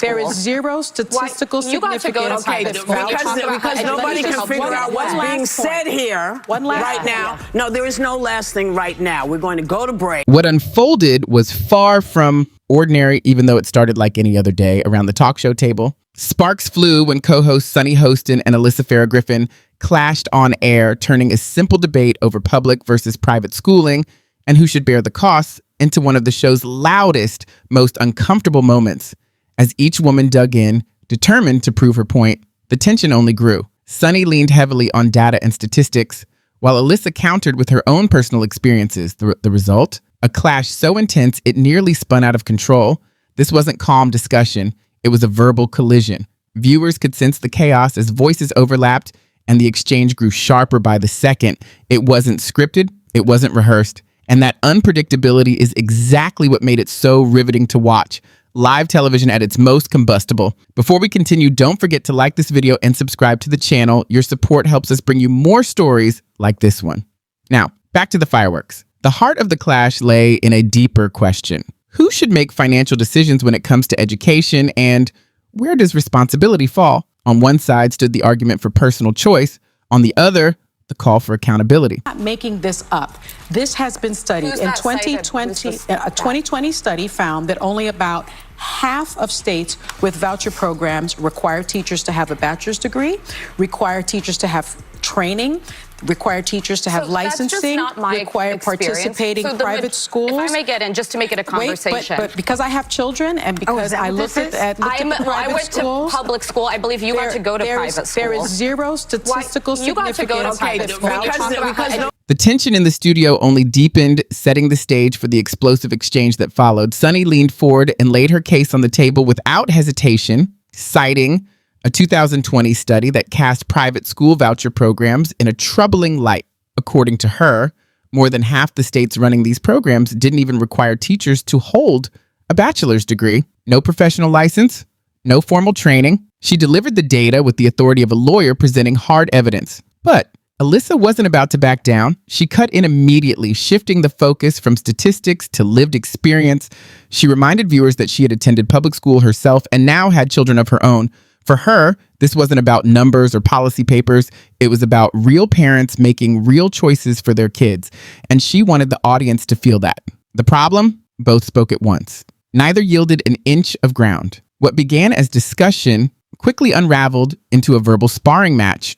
There is zero statistical significance. Because nobody can figure out what's being said here right now. No, there is no last thing right now. We're going to go to break. What unfolded was far from ordinary, even though it started like any other day around the talk show table. Sparks flew when co-hosts Sunny Hostin and Alyssa Farah Griffin clashed on air, turning a simple debate over public versus private schooling and who should bear the costs into one of the show's loudest, most uncomfortable moments. As each woman dug in, determined to prove her point, the tension only grew. Sunny leaned heavily on data and statistics, while Alyssa countered with her own personal experiences. The result? A clash so intense it nearly spun out of control. This wasn't calm discussion. It was a verbal collision. Viewers could sense the chaos as voices overlapped, and the exchange grew sharper by the second. It wasn't scripted. It wasn't rehearsed. And that unpredictability is exactly what made it so riveting to watch. Live television at its most combustible. Before we continue, don't forget to like this video and subscribe to the channel. Your support helps us bring you more stories like this one. Now, back to the fireworks. The heart of the clash lay in a deeper question. Who should make financial decisions when it comes to education, and where does responsibility fall? On one side stood the argument for personal choice. On the other, the call for accountability. Not making this up. This has been studied. In 2020, a 2020 study found that only about half of states with voucher programs require teachers to have a bachelor's degree, require teachers to have training, require teachers to have licensing, require participating private schools. If I may get in, just to make it a conversation. But because I have children and because I looked at private schools. I went to public school. I believe you got to go to private school. There is zero statistical significance. You got to go to private school. The tension in the studio only deepened, setting the stage for the explosive exchange that followed. Sunny leaned forward and laid her case on the table without hesitation, citing a 2020 study that cast private school voucher programs in a troubling light. According to her, more than half the states running these programs didn't even require teachers to hold a bachelor's degree. No professional license, no formal training. She delivered the data with the authority of a lawyer presenting hard evidence. But Alyssa wasn't about to back down. She cut in immediately, shifting the focus from statistics to lived experience. She reminded viewers that she had attended public school herself and now had children of her own. For her, this wasn't about numbers or policy papers. It was about real parents making real choices for their kids. And she wanted the audience to feel that. The problem? Both spoke at once. Neither yielded an inch of ground. What began as discussion quickly unraveled into a verbal sparring match.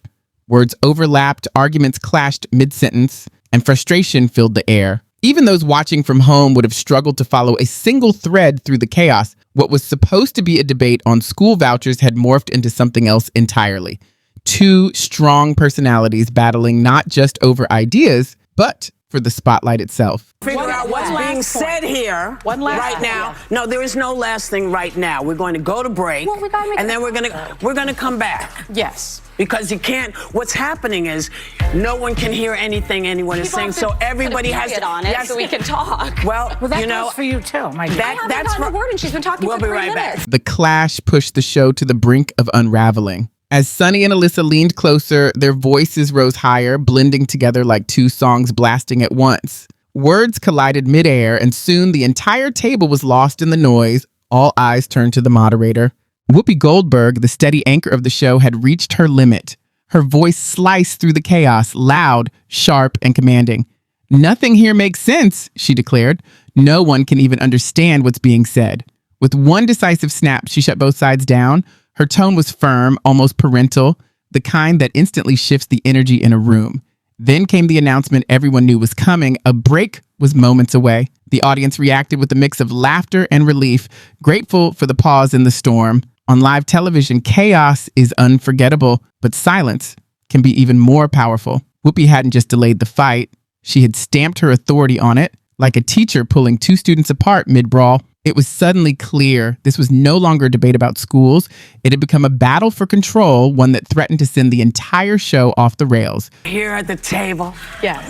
Words overlapped, arguments clashed mid-sentence, and frustration filled the air. Even those watching from home would have struggled to follow a single thread through the chaos. What was supposed to be a debate on school vouchers had morphed into something else entirely. Two strong personalities battling not just over ideas, but for the spotlight itself. Figure out what's being said here right now. No, there is no last thing right now. We're going to go to break, and then we're going to come back. Yes. Because you can't, what's happening is no one can hear anything anyone is saying, so everybody has to on it so we can talk. Well, that you know, goes for you too, my dear. That's for word, and she's been talking for 3 minutes. Back. The clash pushed the show to the brink of unraveling. As Sunny and Alyssa leaned closer, their voices rose higher, blending together like two songs blasting at once. Words collided midair, and soon the entire table was lost in the noise. All eyes turned to the moderator. Whoopi Goldberg, the steady anchor of the show, had reached her limit. Her voice sliced through the chaos, loud, sharp, and commanding. "Nothing here makes sense," she declared. "No one can even understand what's being said." With one decisive snap, she shut both sides down. Her tone was firm, almost parental, the kind that instantly shifts the energy in a room. Then came the announcement everyone knew was coming. A break was moments away. The audience reacted with a mix of laughter and relief, grateful for the pause in the storm. On live television, chaos is unforgettable, but silence can be even more powerful. Whoopi hadn't just delayed the fight. She had stamped her authority on it, like a teacher pulling two students apart mid-brawl. It was suddenly clear this was no longer a debate about schools. It had become a battle for control, one that threatened to send the entire show off the rails. Here at the table. Yes.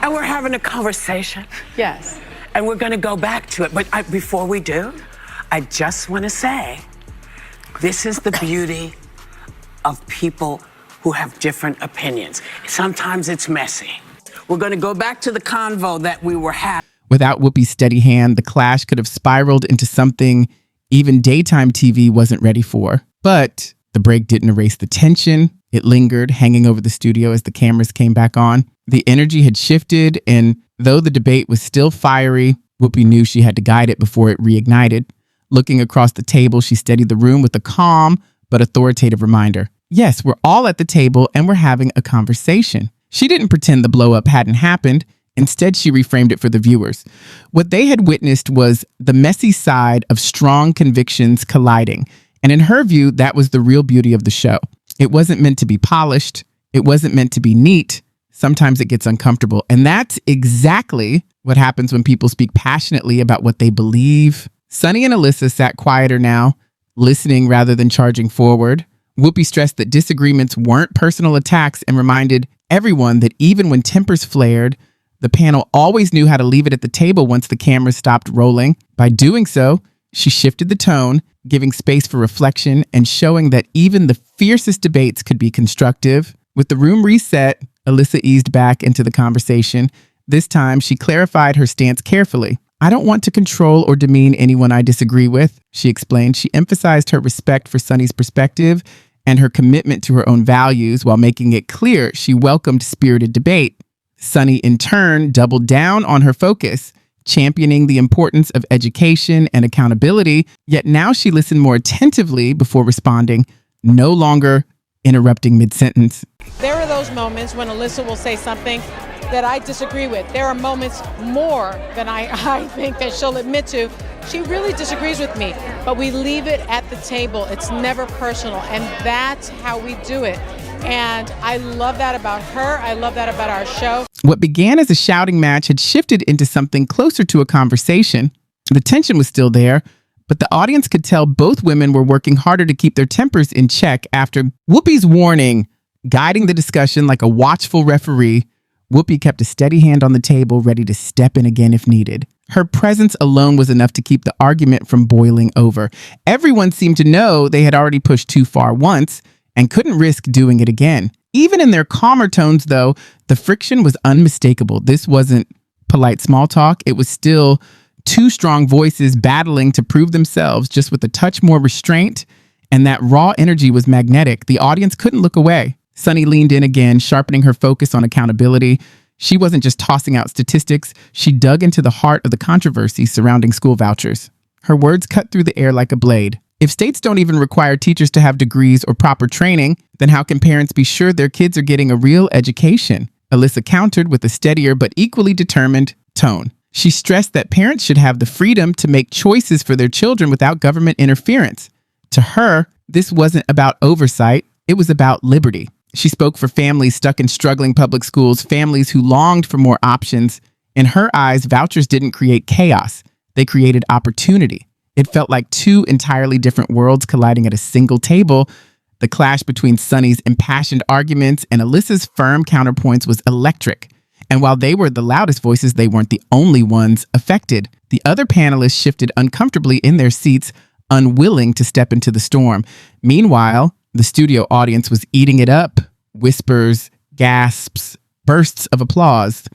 And we're having a conversation. Yes. And we're going to go back to it. But before we do, I just want to say, this is the beauty of people who have different opinions. Sometimes it's messy. We're going to go back to the convo that we were having. Without Whoopi's steady hand, the clash could have spiraled into something even daytime TV wasn't ready for. But the break didn't erase the tension. It lingered, hanging over the studio as the cameras came back on. The energy had shifted, and though the debate was still fiery, Whoopi knew she had to guide it before it reignited. Looking across the table, she steadied the room with a calm but authoritative reminder. Yes, we're all at the table and we're having a conversation. She didn't pretend the blow-up hadn't happened. Instead, she reframed it for the viewers. What they had witnessed was the messy side of strong convictions colliding. And in her view, that was the real beauty of the show. It wasn't meant to be polished. It wasn't meant to be neat. Sometimes it gets uncomfortable. And that's exactly what happens when people speak passionately about what they believe. Sunny and Alyssa sat quieter now, listening rather than charging forward. Whoopi stressed that disagreements weren't personal attacks and reminded everyone that even when tempers flared, the panel always knew how to leave it at the table once the cameras stopped rolling. By doing so, she shifted the tone, giving space for reflection and showing that even the fiercest debates could be constructive. With the room reset, Alyssa eased back into the conversation. This time, she clarified her stance carefully. I don't want to control or demean anyone I disagree with, she explained. She emphasized her respect for Sunny's perspective and her commitment to her own values while making it clear she welcomed spirited debate. Sunny, in turn, doubled down on her focus, championing the importance of education and accountability, yet now she listened more attentively before responding, no longer interrupting mid-sentence. There are those moments when Alyssa will say something that I disagree with. There are moments more than I think that she'll admit to. She really disagrees with me, but we leave it at the table. It's never personal, and that's how we do it. And I love that about her. I love that about our show. What began as a shouting match had shifted into something closer to a conversation. The tension was still there, but the audience could tell both women were working harder to keep their tempers in check after Whoopi's warning, guiding the discussion like a watchful referee. Whoopi kept a steady hand on the table, ready to step in again if needed. Her presence alone was enough to keep the argument from boiling over. Everyone seemed to know they had already pushed too far once and couldn't risk doing it again. Even in their calmer tones, though, the friction was unmistakable. This wasn't polite small talk. It was still two strong voices battling to prove themselves, just with a touch more restraint, and that raw energy was magnetic. The audience couldn't look away. Sunny leaned in again, sharpening her focus on accountability. She wasn't just tossing out statistics. She dug into the heart of the controversy surrounding school vouchers. Her words cut through the air like a blade. If states don't even require teachers to have degrees or proper training, then how can parents be sure their kids are getting a real education? Alyssa countered with a steadier but equally determined tone. She stressed that parents should have the freedom to make choices for their children without government interference. To her, this wasn't about oversight. It was about liberty. She spoke for families stuck in struggling public schools, families who longed for more options. In her eyes, vouchers didn't create chaos. They created opportunity. It felt like two entirely different worlds colliding at a single table. The clash between Sunny's impassioned arguments and Alyssa's firm counterpoints was electric. And while they were the loudest voices, they weren't the only ones affected. The other panelists shifted uncomfortably in their seats, unwilling to step into the storm. Meanwhile, the studio audience was eating it up. Whispers, gasps, bursts of applause.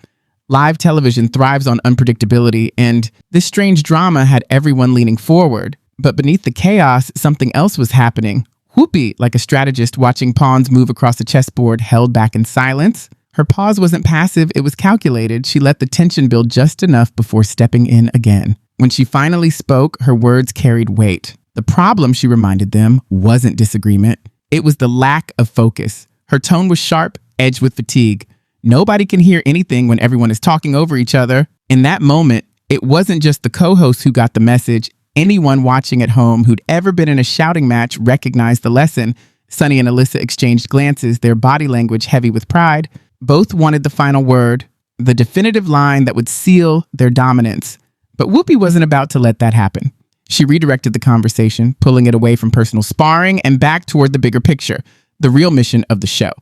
Live television thrives on unpredictability, and this strange drama had everyone leaning forward. But beneath the chaos, something else was happening. Whoopi, like a strategist watching pawns move across a chessboard, held back in silence. Her pause wasn't passive, it was calculated. She let the tension build just enough before stepping in again. When she finally spoke, her words carried weight. The problem, she reminded them, wasn't disagreement. It was the lack of focus. Her tone was sharp, edged with fatigue. Nobody can hear anything when everyone is talking over each other. In that moment, it wasn't just the co-host who got the message. Anyone watching at home who'd ever been in a shouting match recognized the lesson. Sunny and Alyssa exchanged glances, their body language heavy with pride. Both wanted the final word, the definitive line that would seal their dominance. But Whoopi wasn't about to let that happen. She redirected the conversation, pulling it away from personal sparring and back toward the bigger picture, the real mission of the show.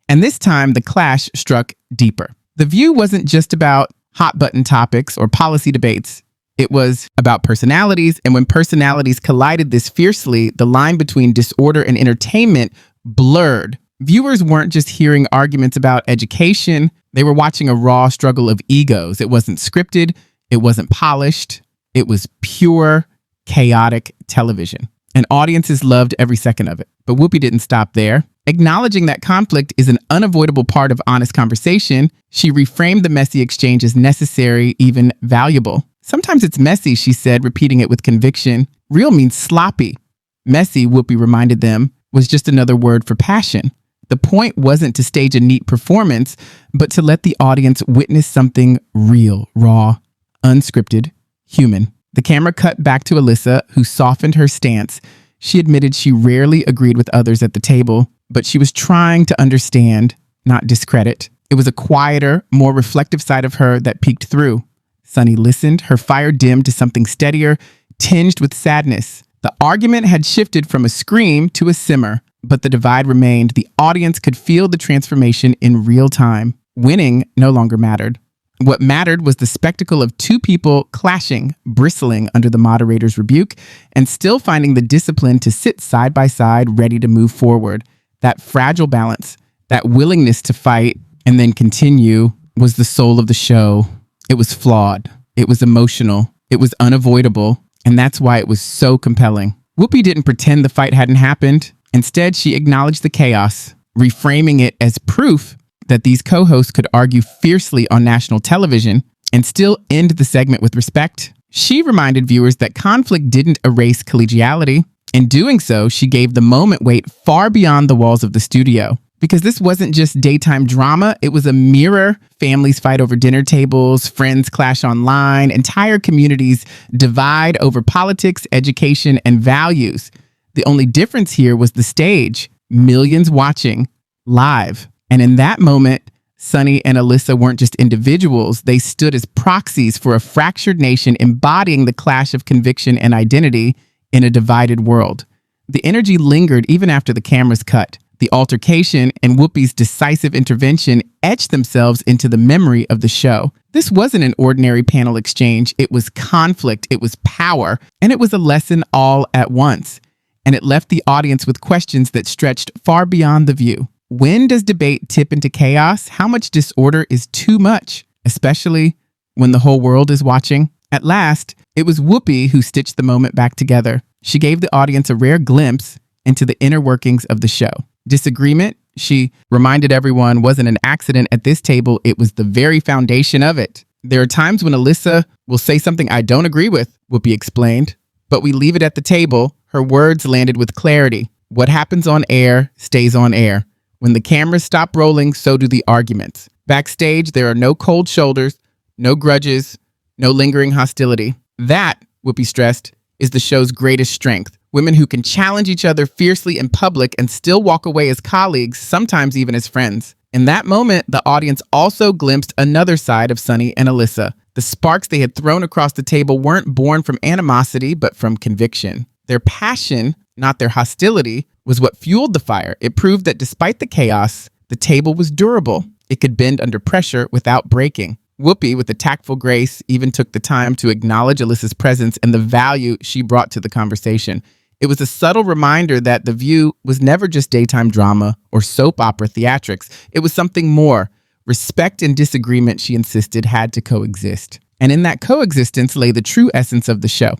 And this time, the clash struck deeper. The View wasn't just about hot-button topics or policy debates. It was about personalities, and when personalities collided this fiercely, the line between disorder and entertainment blurred. Viewers weren't just hearing arguments about education. They were watching a raw struggle of egos. It wasn't scripted. It wasn't polished. It was pure chaotic television. And audiences loved every second of it. But Whoopi didn't stop there. Acknowledging that conflict is an unavoidable part of honest conversation, she reframed the messy exchange as necessary, even valuable. Sometimes it's messy, she said, repeating it with conviction. Real means sloppy. Messy, Whoopi reminded them, was just another word for passion. The point wasn't to stage a neat performance, but to let the audience witness something real, raw, unscripted, human. The camera cut back to Alyssa, who softened her stance. She admitted she rarely agreed with others at the table, but she was trying to understand, not discredit. It was a quieter, more reflective side of her that peeked through. Sunny listened, her fire dimmed to something steadier, tinged with sadness. The argument had shifted from a scream to a simmer, but the divide remained. The audience could feel the transformation in real time. Winning no longer mattered. What mattered was the spectacle of two people clashing, bristling under the moderator's rebuke, and still finding the discipline to sit side by side, ready to move forward. That fragile balance, that willingness to fight and then continue, was the soul of the show. It was flawed. It was emotional. It was unavoidable. And that's why it was so compelling. Whoopi didn't pretend the fight hadn't happened. Instead, she acknowledged the chaos, reframing it as proof that these co-hosts could argue fiercely on national television and still end the segment with respect. She reminded viewers that conflict didn't erase collegiality. In doing so, she gave the moment weight far beyond the walls of the studio. Because this wasn't just daytime drama, it was a mirror. Families fight over dinner tables, friends clash online, entire communities divide over politics, education, and values. The only difference here was the stage, millions watching, live. And in that moment, Sunny and Alyssa weren't just individuals, they stood as proxies for a fractured nation embodying the clash of conviction and identity in a divided world. The energy lingered even after the cameras cut. The altercation and Whoopi's decisive intervention etched themselves into the memory of the show. This wasn't an ordinary panel exchange. It was conflict, it was power, and it was a lesson all at once. And it left the audience with questions that stretched far beyond the view. When does debate tip into chaos? How much disorder is too much, especially when the whole world is watching? At last, it was Whoopi who stitched the moment back together. She gave the audience a rare glimpse into the inner workings of the show. Disagreement, she reminded everyone, wasn't an accident at this table. It was the very foundation of it. There are times when Alyssa will say something I don't agree with, Whoopi explained, but we leave it at the table. Her words landed with clarity. What happens on air stays on air. When the cameras stop rolling, so do the arguments. Backstage, there are no cold shoulders, no grudges, no lingering hostility. That, Whoopi stressed, is the show's greatest strength. Women who can challenge each other fiercely in public and still walk away as colleagues, sometimes even as friends. In that moment, the audience also glimpsed another side of Sunny and Alyssa. The sparks they had thrown across the table weren't born from animosity, but from conviction. Their passion, not their hostility, was what fueled the fire. It proved that despite the chaos, the table was durable. It could bend under pressure without breaking. Whoopi, with a tactful grace, even took the time to acknowledge Alyssa's presence and the value she brought to the conversation. It was a subtle reminder that The View was never just daytime drama or soap opera theatrics. It was something more. Respect and disagreement, she insisted, had to coexist. And in that coexistence lay the true essence of the show.